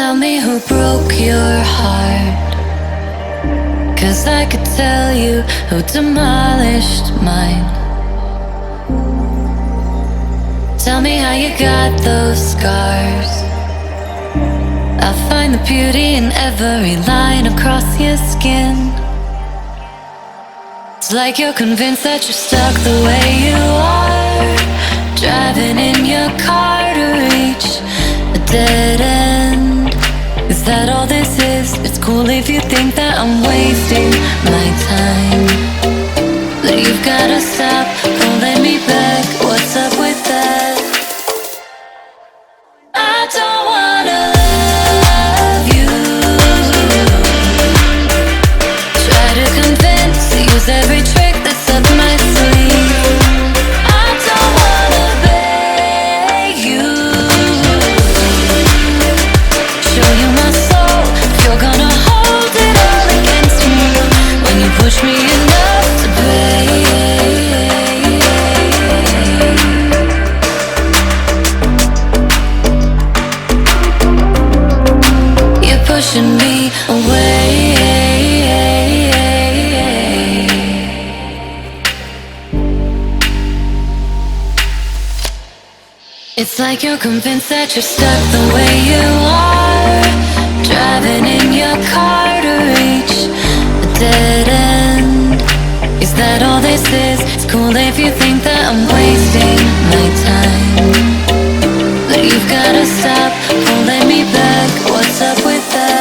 Tell me who broke your heart, 'cause I could tell you who demolished mine. Tell me how you got those scars. I'll find the beauty in every line across your skin. It's like you're convinced that you're stuck the way you are, driving in your car to reach a dead end. Is that all this is? It's cool if you think that I'm wasting my time, but you've gotta stop pulling me back. What's up with that? I don't wanna love you. Try to convince, use every trick that's up my sleeve. I don't wanna beg you. Show you my soul, if you're gonna hold it all against me. When you push me enough to break, you're pushing me away. It's like you're convinced that you're stuck the way you are, driving in your car to reach a dead end. Is that all this is? It's cool if you think that I'm wasting my time, but you've gotta stop pulling me back. What's up with that?